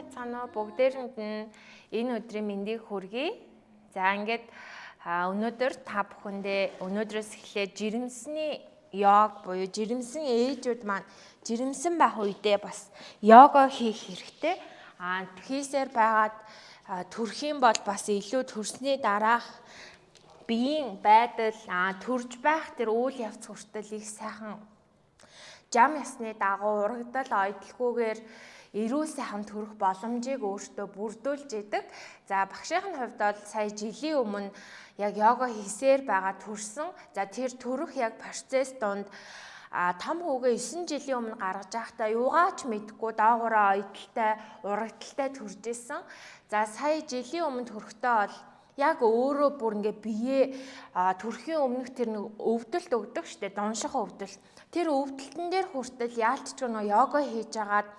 байцгаана уу? Бүгдээрэнд нь энэ өдрийн мэндийг хүргэе. За ингээд өнөөдөр та бүхэндээ өнөөдрөөс эхлээд жирэмсний йог буюу жирэмсэн ээжүүд маань жирэмсэн байх үедээ бас йога хийх хэрэгтэй. Хийсээр байгаад төрөх юм бол бас илүү төрсний дараах биеийн байдал төрж байх тэр үйл явц хүртэл их сайхан жам ясны дагуу урагдал ойдлгүйгээр эрүүл сайхан төрөх боломжийг өөртөө бүрдүүлж идэг. За багшийн хувьд бол сая жилийн өмнө яг йога хийсээр байгаа төрсөн. За тэр төрөх яг процесс донд том хүүгээ 9 жилийн өмнө гаргаж байхдаа юугаач мэдгүй доогоороо ойдолтой, урагдaltaй төрж исэн. За сая жилийн өмнө төрөхдөө бол яг өөрөө бүр ингээ бие төрхийн өмнөх тэр нэг өвдөлт өгдөг штэ, дунших өвдөлт. Тэр өвдөлтөн дээр хүртэл яалтчгүй нөө йога хийж агаад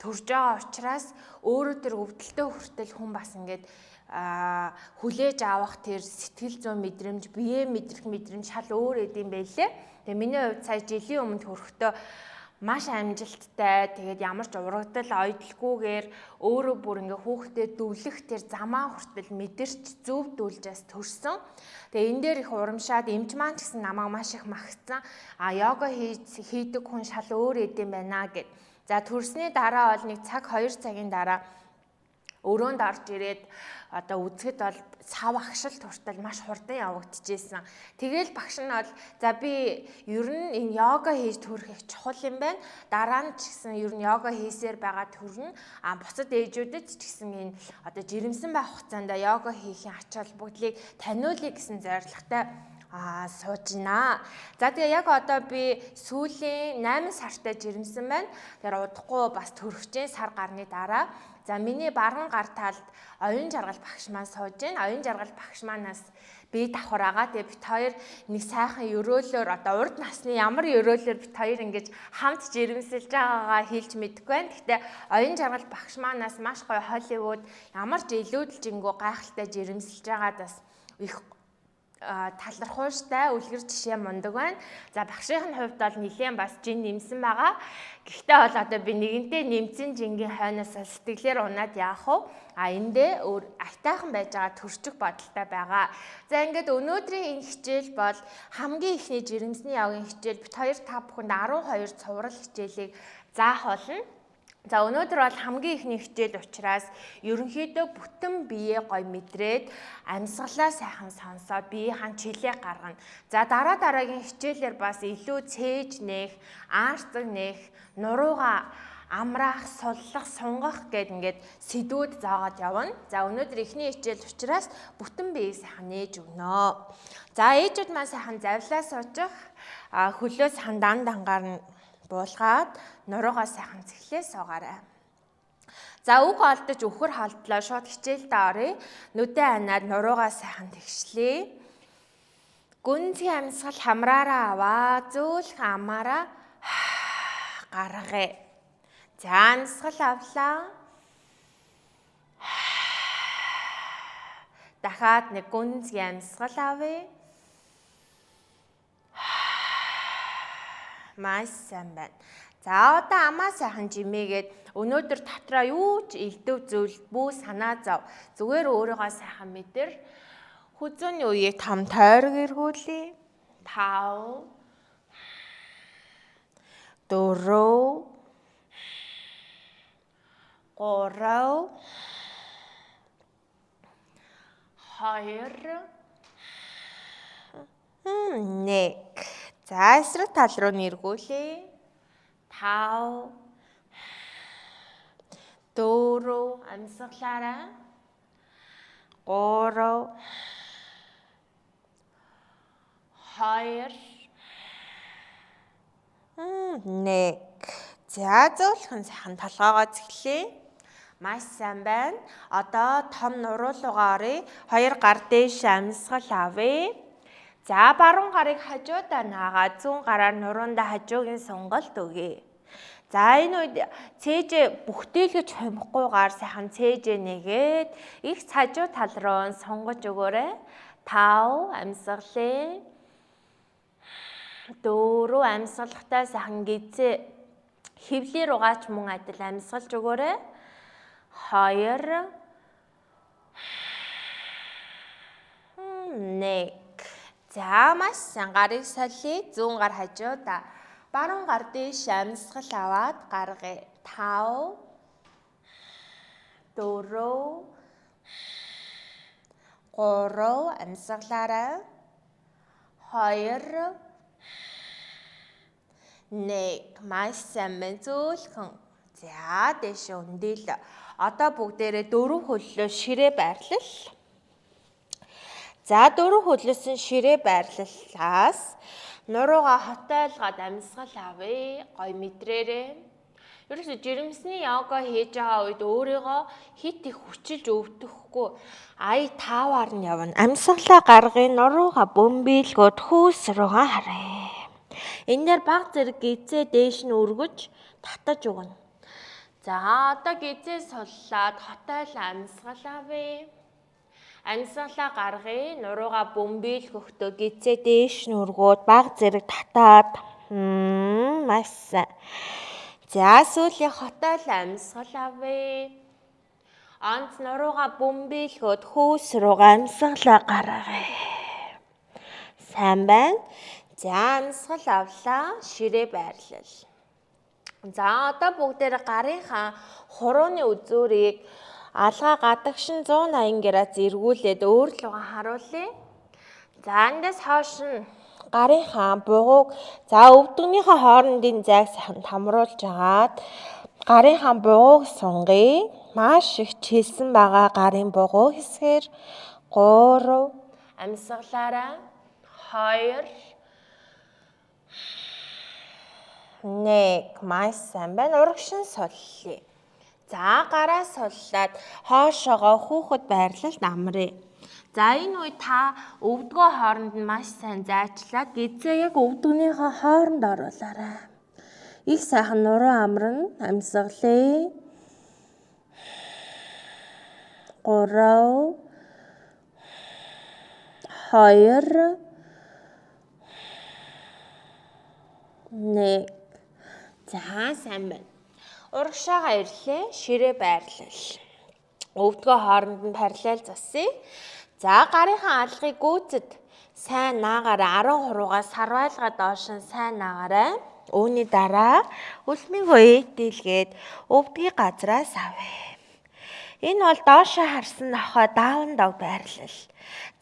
төрж байгаа учраас өөрөө тэр өвдөлтөө хүртэл хүн бас ингээд хүлээж авах тэр сэтгэл зүйн мэдрэмж, бие мэдрэх мэдрэмж шал өөр эд юм байлээ. Тэгээ миний хувьд сая жилийн өмнө төрөхдөө маш амжилттай, тэгээд ямар ч урагдал ойдлгүйгээр өөрөө бүр ингээ хүүхдэд дөвлөх тэр замаа хүртэл мэдэрч зөвдүүлжээс төрсөн. Тэгээ энэ дээр их урамшаад эмч маань ч гэсэн намайг маш их магтсан. Йога хийдэг хүн шал өөр эд юм байна гэд. За төрсний дараа бол нэг цаг 2 цагийн дараа өрөөнд орж ирээд одоо үзэхэд бол сав агшил туртал маш хурдан явагдчихжээ. Тэгээл багш нь бол за би ер нь энэ йога хийж төрөх их чухал юм байна. Дараа нь ч гэсэн ер нь йога хийсээр байгаа төрнө. Бусад ээжүүдэд ч гэсэн энэ одоо жирэмсэн байх хугацаанд йога хийхийн ач холбогдлыг таниулъя гэсэн зорилготой сууж байна. За тэгээ яг одоо би сүүлийн 8 сартай жирэмсэн байна. Тэр удахгүй бас төрөгчийн сар гарны дараа. За миний баруун гар талд оюун жаргал багш маань сууж байна. Оюун жаргал багш маанаас би давхар агаа. Тэгээ бит хоёр нэг сайхан өрөөлөөр одоо урд насны ямар өрөөлөөр бит хоёр ингэж хамт жирэмсэлж байгаагаа хэлж мэдэхгүй байна. Гэхдээ оюун жаргал багш маанаас маш гоё Холливуд ямар ч илүүдэлжингүү гайхалтай жирэмсэлж байгаад бас их талархууштай үлгэр жишээ мундаг байна. За багшийн хувьд бол нэлээд бас жин нэмсэн байгаа. Гэхдээ бол одоо би нэгэнтээ нэмсэн жингийн хойноос сэтгэлээр унаад яах вэ? Эндээ өөр айтайхан байж байгаа төрчих бодолтой байгаа. За ингээд өнөөдрийн энэ хичээл бол хамгийн ихний жирэмсний явгын хичээл. Бид хоёр та бүхэнд 12 цуврал хичээлийг заах болно. За өнөөдөр бол хамгийн ихний хичээл учраас ерөнхийдөө бүтэн бие гой мэдрээд амьсгалаа сайхан сонсоод биеийн чилээ гаргана. За дараагийн хичээлээр бас илүү цээж нээх, аарцаг нээх, нурууга амраах, суллах, сунгах гэд ингээд сэдвүүд заагаад явна. За өнөөдөр ихний хичээл учраас бүтэн биеийг сайхан нээж өгнө. За ээжүүд маань сайхан завлаа суучих, хөлөө сайхан дангаар нь буулгаад нуруугаа сайхан цэглээ суугаарай. За үг олдож өхөр холдлоо шууд хичээлдээ оръё. Нүдээ ханаад нуруугаа сайхан тэгшлээ. Гүнзгий амьсгал хамраараа аваа, зөөлх амаараа гаргая. За амьсгал авлаа. Дахиад нэг гүнзгий амьсгал авъя. Маш сайн байна. За одоо амаа сайхан жимээгээд өнөөдөр дотроо юу ч элдв зүйл бүү санаа зов. Зүгээр өөрийгөө сайхан мэдэр. Хүзүүний үеийг том тойрог эргүүлье. 5 4 3 2 1. За эсрэг тал руу нэргүүлье. 5 4 амьсгалаарай. 3 2 1. За зөөлхөн сайхан толгоогоо цэглэе. Маш сайн байна. Одоо том нуруулуугаа оръё. 2 гар дээш амьсгал авъя. За баруун гарыг хажуудаа наагаад зүүн гараар нуруундаа хажуугийн сонголт өгье. За энэ үед цээж бүхтээлгэж хумихгүйгээр сайхан цээж нэгээд их хажуу тал руу сонгож өгөөрэй. 5 амьсгалээ. 4 амьсгалахтай сайхан гизээ хөвлөөр угаач мөн адил амьсгалж өгөөрэй. 2 1. За маш сайн гарыг солиё. Зүүн гар хажуудаа. Баруун гар дээш амьсгал аваад гаргая. 5 4 3 амьсгалаарай. 2 1. Маш сайн байна. Зөөлхөн. За дээш өндөөл. Одоо бүгдээрээ 4 хөллөө ширээ байрлал. За 4 хөллөсөн ширээ байрлалаас нуруугаа хотойлгоод амьсгал авъя. Гой мэдрээрээ. Ерөөсө жирэмсний йога хийж байгаа үед өөрийгөө хит их хүчилж өвдөхгүй ая тааваар нь явна. Амьсгалаа гаргая, нуруугаа бөмбөөлгөөд хүйс рүүгээ харъя. Энэ дээр баг зэрэг гизээ дээш нь өргөж татаж өгнө. За одоо гизээ суллаад хотойлоо амьсгал авъя. Амьсгалаа гаргая, нуруугаа бөмбөөлгөхдөө гизээ дээш нь өргөөд баг зэрэг татаад маш сайн. За сүүлийн хотойлоо амьсгал авъя. Онц нуруугаа бөмбөөлгөөд хүйс рүүгээ амьсгалаа гаргая. Сайн байна. За амьсгал авлаа, ширээ байрлал. За одоо бүгдээрээ гарынхаа хурууны үзүүрийг алгаа гадагшин 180 градус эргүүлээд өөр лугаа харуулъя. За эндээс хойш нь гарынхаа бугууг за өвдөгнийхөө хоорондын зайг сайхан тамруулж агаад гарынхаа бугууг сунгая. Маш их чилсэн байгаа гарын бугуу хэсгээр 3 амьсгалаараа 2 1 маш сайн байна. Урагшин суллая. За гараа суллаад хоошоогоо хүүхэд байрлалд амръя. За энэ үед та өвдгөө хооронд нь маш сайн зайчлаад гизээ яг өвдгөнийхөө хооронд оруулаарай. Их сайхан нуруу амрна. Амьсгалъя. 3 2 1. За сайн байна. Урагшаага ирлээ. Ширээ байрлал. Өвдгөө хооронд нь параллел засъя. За гарынхаа алгыг гүйцэд сайн наагаарай. 13-аас сарвайлгаа доош нь сайн наагаарай. Үүний дараа үлмийгөө ээдэлгээд өвдгийн газраас авъя. Энэ бол доошоо харсан нохой даун дог байрлал.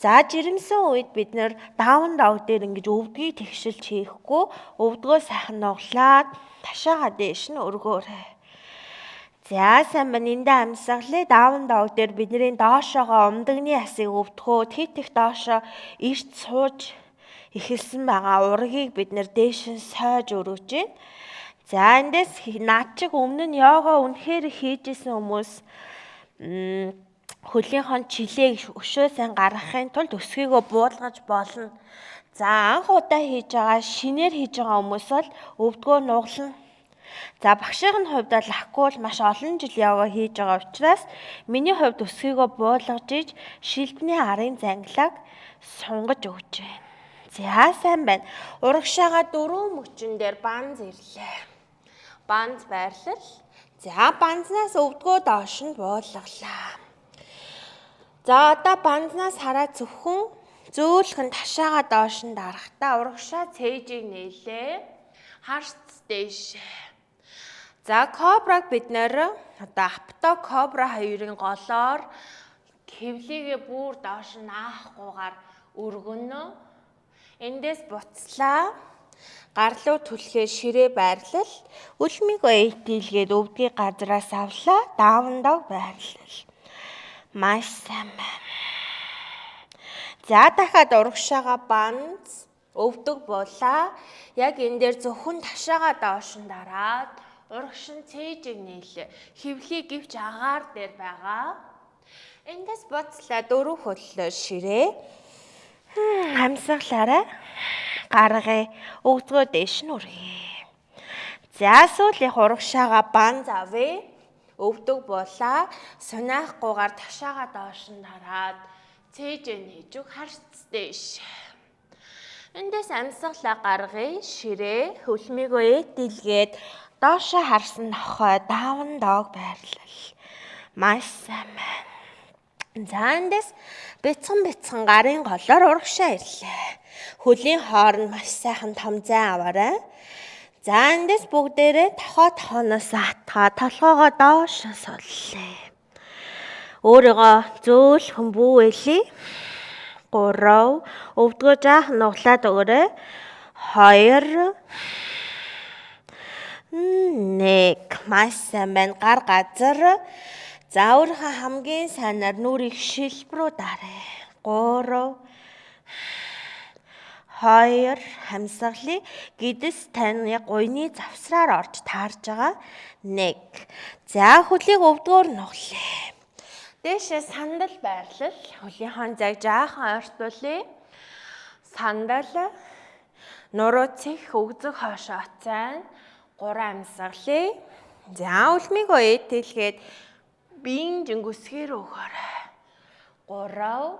За жирэмсэн үед бид нэр даун дог дээр ингэж өвдгийг тэгшилж хийхгүй өвдгөө сайхан нуглаад ташаага дээш нь өргөөрэй. За сайн байна. Эндээ амьсгалъя. Даун дог дээр бидний доошоогоо умдагны ясыг өвдгөө хит их доошоо эрт сууж эхэлсэн байгаа ургийг бид нэр дээш нь сойж өргөж байна. За эндээс над чиг өмнө нь йога үнэхээр хийжсэн хүмүүс хөлийнхөө чилээг өшөө сайн гаргахын тулд өсгийгөө буулгаж болно. За анх удаа хийж байгаа шинээр хийж байгаа хүмүүс бол өвдгөө нуглана. За багшийн хувьд бол ахгүй л маш олон жил йога хийж байгаа учраас миний хувьд өсгийгөө буулгаж иж шилбэний арын зангилааг сунгаж өгч байна. За сайн байна. Урагшаага 4 мөчн дээр банз ирлээ. Банз байрлал. За банзнаас өвдгөө доош нь буулгалаа. За одоо банзнаас хараа зөвхөн зөөлхөн ташаага доош нь дарахтаа урагшаа цээжийг нээлээ. Харц дээш. За кобраг бид нэр одоо апто кобра хоёрын голоор хэвлийгээ бүр доош нь наахгүйгээр өргөнө. Эндээс буцлаа. Гарлуу түлхээ ширээ байрлал. Үлмийгөө ээдэлгээд өвдгийн газраас авлаа. Даун дог байрлал. Маш сайн байна. За дахиад урагшаага банз өвдөг булаа. Яг энэ дээр зөвхөн ташаага доош нь дараад урагшин цээжийг нээлээ. Хэвлий гэвч агаар дээр байгаа. Эндээс буцлаа 4 хөллөө ширээ. Амьсгалаарай. Гаргая. Өвдгөө дээш нь үргэе. За сүүлийн урагшаага банз авъя. Өвдөг булаа. Сунаахгүйгээр ташаага доош нь дараад цээжээ нээж өг харц дээш. Эндээс амьсгалаа гаргая. Ширээ. Хөлмийгөө ээдэлгээд доошоо харсан нохой даун дог байрлал. Маш сайн байна. За эндээс бяцхан гарын голоор урагшаа ирлээ. Хөлийн хооронд маш сайхан том зайн аваарай. За эндээс бүгдээрээ тохооноос атгаа толгоогоо доош суллаа. Өөрийгөө зөөлхөн бүүэлээ. 3 өвдгөө жаахан нуглаад өгөөрэй. 2 1 маш сайн байна. Гар газар. За өөрийнхөө хамгийн сайнаар нүрийг шилбрүү дараа. 3 2 хамсгалыг гидс таны гуйны завсраар орж таарж байгаа. 1 за хөлийг өвдгөөр нуглаа. Дээшээ сандал байрлал. Хөлийн хон зайг жаахан ойртуулъя. Сандал нуруу цэх өгзөг хоошоо оцайн 3 амсгалыг. За үлмийгөө ээтэлгээд биеийн жингүсгээр өгөөрэй. 3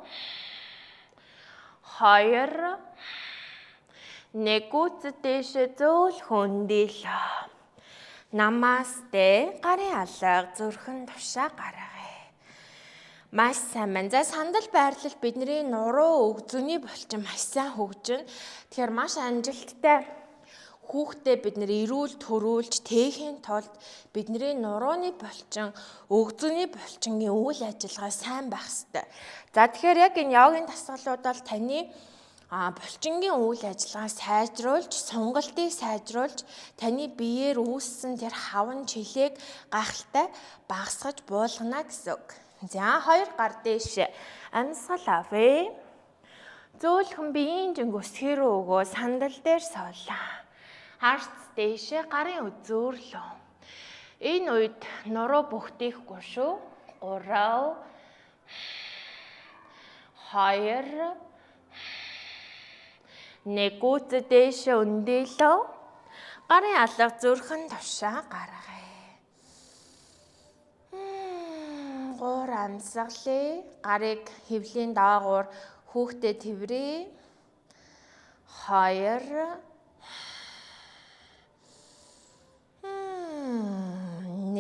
2 1 гүц дээшээ зөөлхөн өндөөлөө. Намасте гарын алга зүрхэн тушаа гаргая. Маш сайн байна. За сандал байрлал бидний нуруу өгзөний булчин маш сайн хөгжинэ. Тэгэхээр маш амжилттай хүүхдээ бид нэр эрүүл төрүүлж тээхийн тулд бидний нурууны булчин, өгзөний булчингийн үйл ажиллагаа сайн байх ёстой. За тэгэхээр яг энэ йогийн дасгалууд бол таны булчингийн үйл ажиллагааг сайжруулж, сунгалтыг сайжруулж, таны биеэр үүссэн тэр хаван чилээг гахалтай багасгаж буулгана гэсэн үг. За 2 гар дээш амьсгал авъя. Зөөлхөн биеийн жингүсгээр өгөө сандал дээр суулаа. Харц дээшээ гарын үзүүрлөө. Энэ үед нуруу бүхтийхгүй шүү. 3 2 1 гүц дээшээ өндөөлөө. Гарын алга зүрхэн тушаа гаргая. 3 амсгалыг гарыг хэвлийн доогуур хүүхдэд тэврээ. 2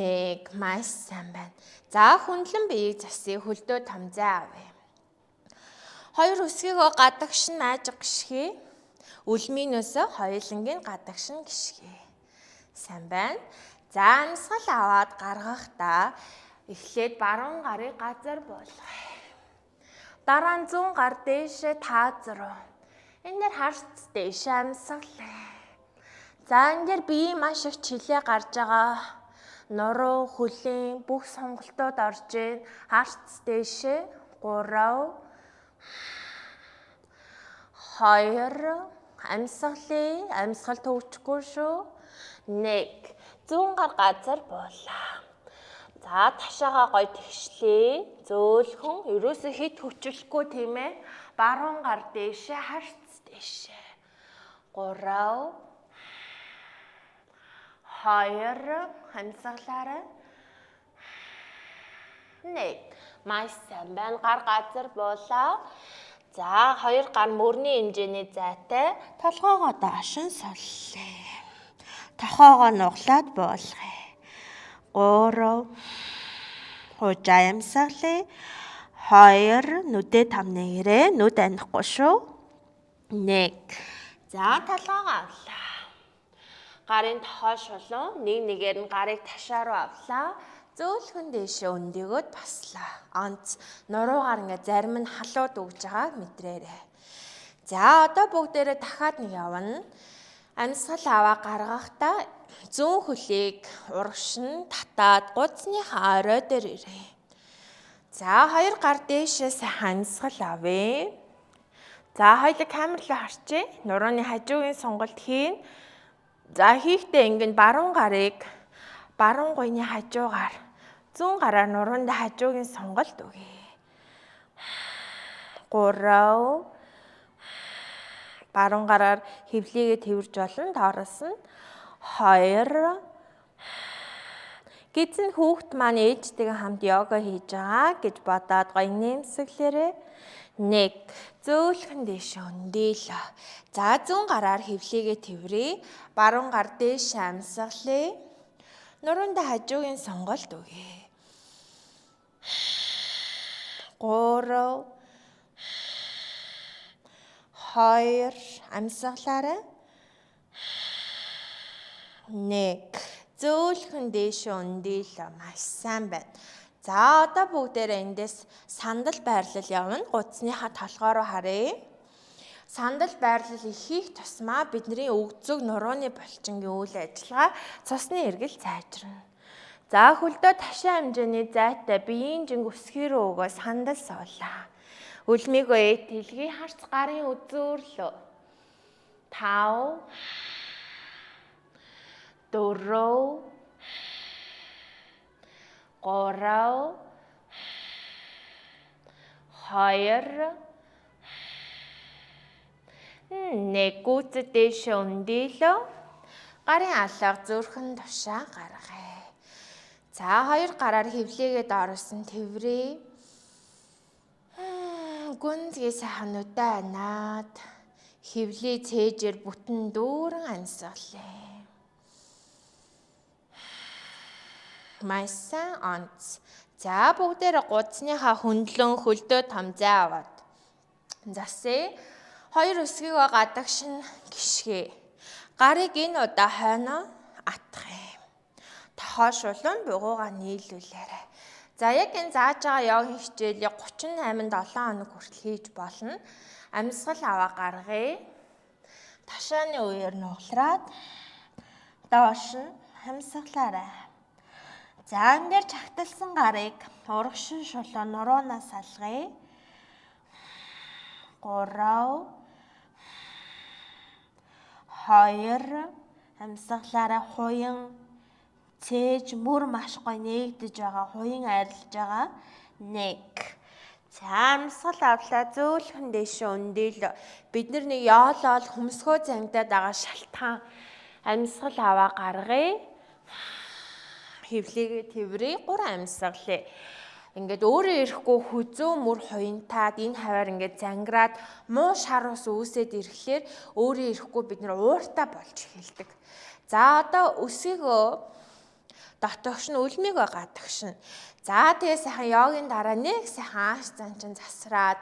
1 маш сайн байна. За хөндлөн биеийг засъя. Хөлдөө тамзай авъя. 2 өсгийгөө гадагшин наажиг гიშгье. Үлмийнөөсөө хоёулангийн гадагшин гიშгье. Сайн байна. За амьсгал аваад гаргахдаа эхлээд баруун гарыг газар болгоё. Дараа нь зүүн гар дээшээ тааз руу. Энэ дээр харц дээшээ амьсгалаа. За энэ дээр бие маш их чилээ гарч байгаа. Нуруу, хөлийн бүх сонголтууд орж ийн. Харц дээшээ 3 2 амьсгал төвчгүй шүү. 1 зүүн гар газар буулаа. За ташаага гой тэгшлээ. Зөөлхөн ерөөсөө хит хүчлэхгүй тийм ээ. Баруун гар дээшээ харц дээшээ. 3 2 амьсгалаарай. 1 маш сайн байна. Гар газар буулаа. За 2 гар мөрний хэмжээний зайтай толгоогоо доошин суллаа. Тохоогоо нуглаад буулгая. 3 хожаа амьсгалъя. 2 нүдээ тамнэгээрээ нүд анихгүй шүү. 1 за толгоогоо авлаа. Гарын тохоо шулуун нэгээр нь гарыг ташаа руу авлаа. Зөөлхөн дээшээ өндөгөөд баслаа. Онц нуруугаар ингээ зарим нь халууд өгж байгааг мэдрээрэй. За одоо бүгдээрээ дахиад нэг явна. Амьсгал аваа гаргахдаа зүүн хөлийг урагшин татаад гудсныхаа орой дээр ирээ. За 2 гар дээшээ сайхан амьсгал авъя. За хоёулаа камер руу харчээ. Нурууны хажуугийн сонголт хийн. За хийхдээ ингээд баруун гарыг баруун гуйны хажуугаар зүүн гараар нуруунд хажуугийн сонголт өгье. 3 баруун гараар хэвлийгээ тэрж болно. Доороос нь 2 гидсэн хүүхд маань ээжтэйгээ хамт йога хийж байгаа гэж бодоод гоё нэмсэглээрээ. 1 зөөлхөн дээшээ өндөөлөө. За зүүн гараар хэвлийгээ тэврээ. Баруун гар дээш амьсгалъя. Нуруунд хажуугийн сонголт өгье. 3 2 амьсгалаарай. 1 зөөлхөн дээш өндийлөө маш сайн байна. За одоо бүгдээрээ эндээс сандал байрлал явна. Гудсныхаа толгой руу харъя. Сандал байрлал ихийг тусмаа бидний өгзөг нурууны булчингийн үйл ажиллагаа цусны эргэл сайжирна. За хөлдөө ташаа хэмжээний зайтай биеийн жинг өсгий рүү өгөө сандал суулаа. Үлмийгөө ээт хэлгий харц гарын үзүүрлөө. 5 4 3 2 1 гүйцэд дээш өндийлөө. Гарын алга зүрхэн тушаа гаргая. За 2 гараар хөвлөгээд орсон тэврээ. Гүнзгий сайхан удаа анаад хөвлий цээжээр бүтэн дүүрэн амьсгалаа. Маш сайн онц. За бүгдээрээ гудсныхаа хөндлөн хөлдөө тамзаа аваад засъя. 2 өсгийгөө гадагшин гიშгэ. Гарыг энэ удаа хойноо атгах юм. Тохиошуулан бугуугаа нийлүүлээрэй. За яг энэ зааж байгаа йогийн хичээлийг 38-7 хоног хүртэл хийж болно. Амьсгал аваа гаргая. Ташааны үеэр нуглараад доош нь амьсгалаарай. За энэ дээр чагталсан гарыг урагшин шулуун нуруунаас салгая. 3 2 амьсгалаараа хуян цээж мөр маш гой нээгдэж байгаа, хуян арилж байгаа. 1 за амьсгал авлаа зөөлхөн дэше өндийлөө. Бид нар нэг яолол хөмсгөө зангидаад байгаа шалтгаан амьсгал аваа гаргая. Хөвлөгээ тэврээ 3 амьсгалаа. Ингээд өөрөө ирэхгүй хүзүү мөр хуянтаад энэ хаваар ингээд зангираад муу шар ус үүсээд ирэхлээр өөрөө ирэхгүй бид нар ууртаа болж эхэлдэг. За одоо өсгийгөө дотогш нь үлмийгөө гадагшин. За тэгээ сайхан йогийн дараа нэг сайхан ааш занчин засраад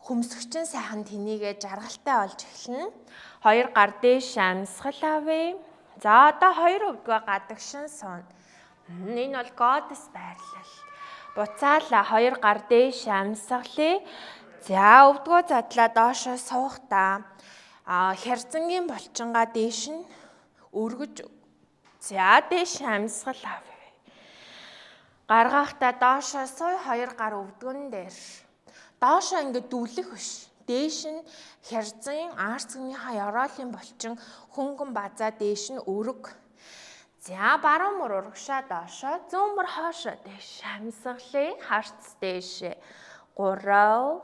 хөмсгчин сайхан тэнийгээ жаргалтай болж эхэлнэ. 2 гар дээш амьсгал авъя. За одоо 2 өвдгөө гадагшин сууна. Энэ бол Goddess байрлал. Буцаалаа 2 гар дээш амьсгалъя. За өвдгөө задлаа доошоо суухдаа хярцангийн булчингаа дээш нь өргөж. За дээш амьсгал авъя. Гаргахдаа доошоо сууй 2 гар өвдгөн дээр. Доошоо ингээд дүлэх биш. Дээш нь хярцан арцгийнхаа ёроолын булчин хөнгөн базаа дээш нь өрг. За баруун мөр урагшаа доошоо зүүн мөр хоошоо дээш амьсгалъя. Харц дээш. 3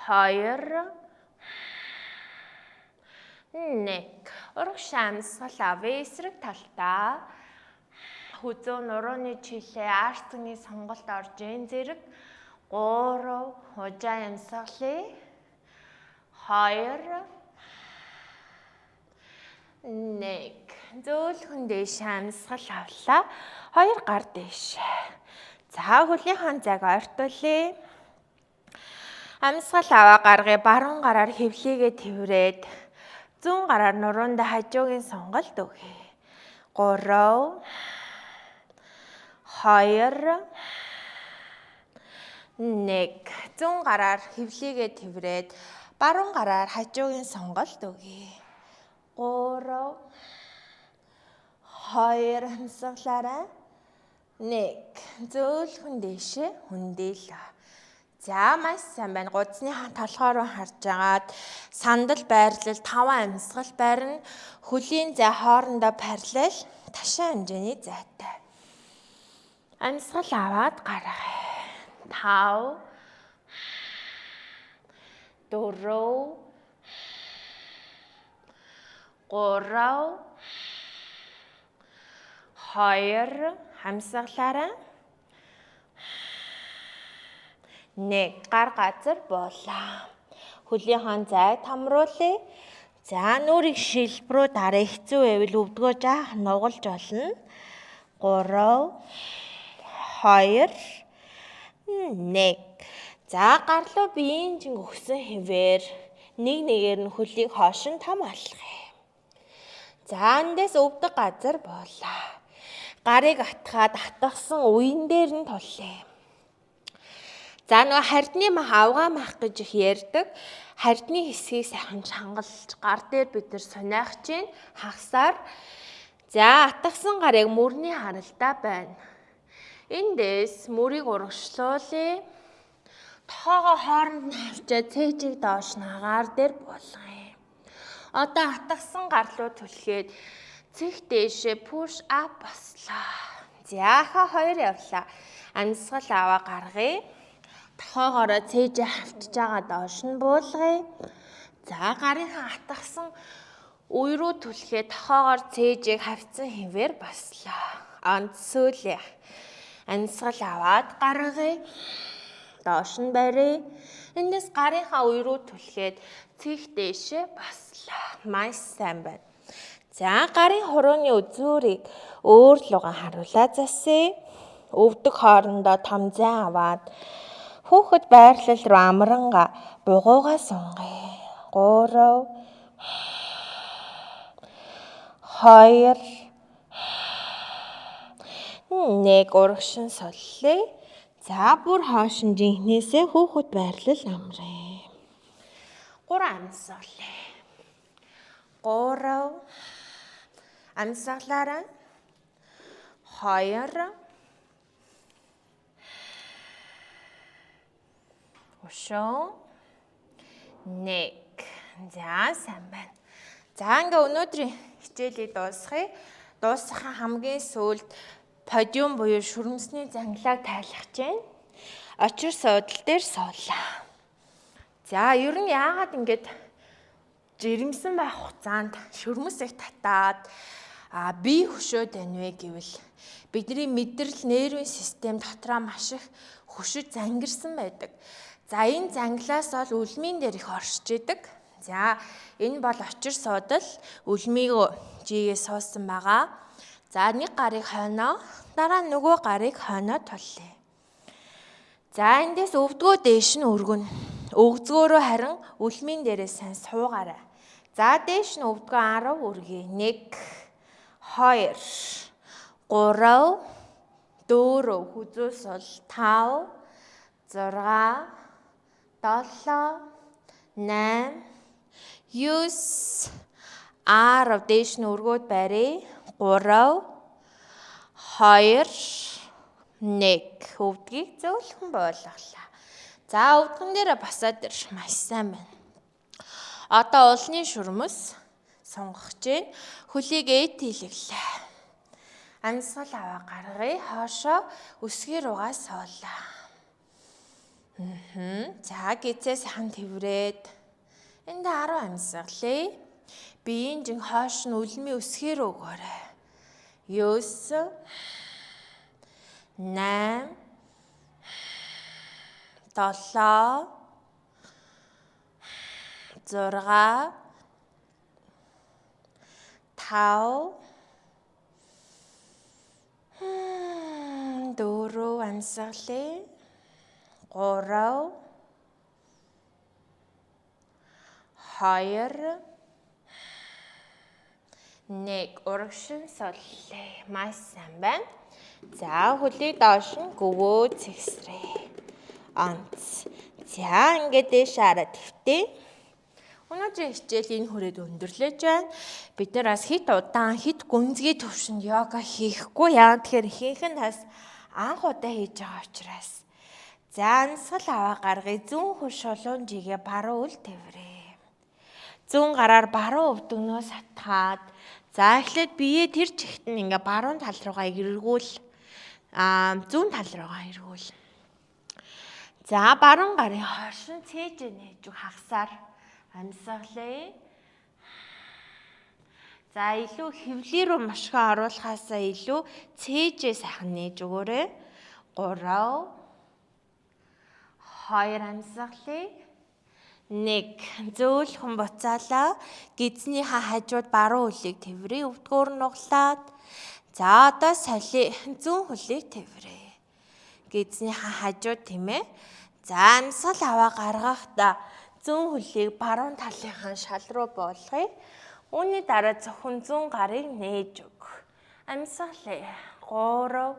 2 1 урагшаа амьсгал авъя. Эсрэг талтаа хүзүү нурууны чилээ арцгны сонголт орж ийн зэрэг 3 хужаа амьсгалъя. 2 1 зөөлхөн дээш амьсгал авлаа. 2 гар дээш. За хөлийнхаа цаг ойртуулъя. Амьсгал аваа гаргая. Баруун гараар хөвлийгээ тэврээд зүүн гараар нуруунд хажуугийн сонголт өгье. 3 2 1 зүүн гараар хөвлийгээ тэврээд баруун гараар хажуугийн сонголт өгье. 3 2 амьсгалаарай. 1 зөөлхөн дээшээ хүндээлээ. За маш сайн байна. Гудсныхаа толгой руу харж агаад сандал байрлал 5 амьсгал барина. Хөлийн зай хоорондоо параллел ташаа хэмжээний зайтай. Амьсгал аваад гаргая. 5 4 3 2 амьсгалаарай. 1 гар газар буулаа. Хөлийнхаа зай тамруулъя. За нүрийг шилбрүү дараа хэцүү байвал өвдгөө жаахан нугалж болно. 3 2 1. За гар руу биеийн жин өгсөн хэвээр нэг нэгээр нь хөлийг хоош нь том болгоё. За эндээс өвдөг газар боллоо. Гарыг атгаад атгасан уян дээр нь тулъя. За нөгөө хардны мах авгаа мах гэж их ярьдаг. Хардны хэсгийг сайхан чангалж гар дээр бид нар сунаах чинь хагасаар. За атгасан гарыг мөрний харалдаа байна. Эндээс мөрийг урагшлуулъя. Тоогоо хооронд нь хавчаад цээжийг доош нь агаар дээр болгоё. Одоо атгасан гар руу түлхээд цэг дээшээ push up бослоо. За ха 2 явлаа. Амьсгал аваа гаргая. Тоогоороо цээжээ хавчиж байгаа доош нь буулгая. За гарынхаа атгасан үе рүү түлхээд тоогоор цээжийг хавцсан хэвээр бослоо. Онцсүүлээ. Амьсгал аваад гаргая. Доош нь барья. Эндээс гарынхаа үе рүү түлхээд цэг дээшээ бослоо. Маш сайн байна. За гарын хурууны үзүүрийг өөр лугаан харуулаад засъя. Өвдөг хоорондоо том зай аваад хүүхэд байрлал руу амранга бугуугаа сунгая. 3 2 1 урагшин соллоо. За бүр хоош нь жинхнээсээ хүүхэд байрлал амраа. 3 амьсгалаа. 3 амьсгалаараа 2 өшөө 1. За сайн байна. За ингээ өнөөдрийн хичээлийг дуусгая. Дуусгахаа хамгийн сүүлд подиум буюу шүрмсний зангалааг тайлах чинь очир суудлын дээр суулаа. За ер нь яагаад ингэж жирэмсэн байх хугацаанд шүрмс их татаад бие хөшөөд байна вэ гэвэл бидний мэдрэл нервийн систем дотроо маш их хөшөж зангирсан байдаг. За энэ занглаас бол үлмийн дээр их оршиж идэг. За энэ бол очир суудал үлмийг жигээ суусан байгаа. За нэг гарыг хойноо, дараа нөгөө гарыг хойноо тулъя. За эндээс өвдгөө дээш нь өргөнө. Өгзгөөрөө харин үлмийн дээрээ сайн суугаарай. За дээш нь өвдгөө 10 өргөе. 1 2 3 4 хүзүүс бол 5 6 7 8 9 10 дээш нь өргөөд барья. 3 2 1 өвдгийг зөвлөхөн болгоглаа. За өвдгөн дээр басаад ирж маш сайн байна. Одоо улны шүрмс сунгах чинь хөлийг ээтилэглээ. Амьсгал аваа гаргая. Хоошоо өсгий руугаа суулаа. За гизээ сайхан тэврээд энд 10 амьсгалъя. Биеийн жин хоош нь үлмийн өсгий рүү өгөөрэй. 9 8 7 6 5 4 амьсгалъя. 3 2 1 урагшин соллоо. Маш сайн байна. За хөлийг доош нь гөвөө цэгсрээ. Онц. За ингээд дээш хараад твтээ. Өнөөдрийн хичээл энэ хүрээд өндөрлөж байна. Бид нар бас хит удаан, хит гүнзгий төвшөнд йога хийхгүй. Яагаад тэгэхээр ихэнх нь бас анх удаа хийж байгаа учраас. За амьсгал аваа гаргая. Зүүн хөл шулуун жигээ баруун үл тэврээ. Зүүн гараар баруун өвдгнөөс атгаад за эхлээд бие тэр чигт нь ингээ баруун тал руугаа эргүүл. Зүүн тал руугаа эргүүл. За баруун гарын хойш нь цээж нээж хагасаар амьсгалъя. За илүү хөвлий рүү мошгоо оруулахаасаа илүү цээжээ сайхан нээж өгөөрэй. 3 2 амьсгалъя. 1 зөөлхөн буцаалаа. Гидснийхаа хажууд баруун хөлийг тэврээ. Өвдгөөр нь углаад. За одоо солио. Зүүн хөлийг тэврээ. гэзнийхаа хажууд тийм ээ. За амьсгал аваа гаргахдаа зүүн хөлийг баруун талынхаа шал руу болгоё. Үүний дараа зөвхөн зүүн гарыг нээж өг. Амьсгалаа. 3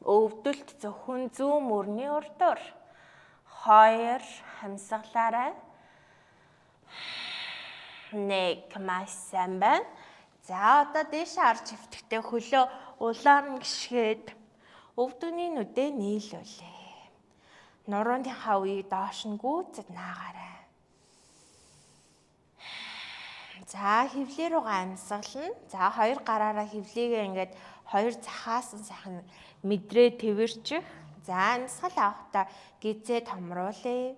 өвдөлт зөвхөн зүүн мөрний урдуур. 2 амьсгалаарай. 1 маш сайн байна. За одоо дээш харж хөвтгтээ хөлөө улаар нь гიშгээд өвдөгний нүдээ нийлүүлээ. Нурууныхаа үеийг доош нь гүйцэд наагаарай. За хөвлөө рүүгээ амьсгална. За 2 гараараа хөвлийгээ ингээд 2 захаас нь сайхан мэдрээ тэрчих. За амьсгал авахдаа гизээ томруулъя.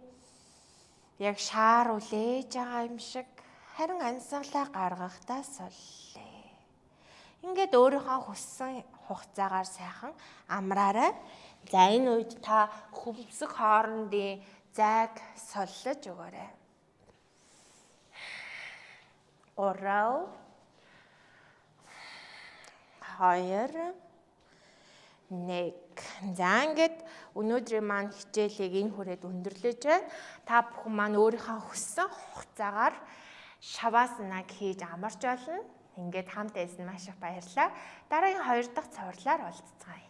Яг шаар үлээж байгаа юм шиг. Харин амьсгалаа гаргахдаа суллээ. Ингээд өөрийнхөө хүссэн хугацаагаар сайхан амраарай. За энэ үед та хөмсг хоорондын зайг соллож өгөөрэй. 3 2 1. За ингээд өнөөдрийн маань хичээлийг энэ хүрээд өндөрлөж байна. Та бүхэн маань өөрийнхөө хүссэн хугацаагаар шаваасанаг хийж амарч болно. Ингээд хамт байсан маш их баярлалаа. Дараагийн 2 дахь цувралаар уулзцгаая.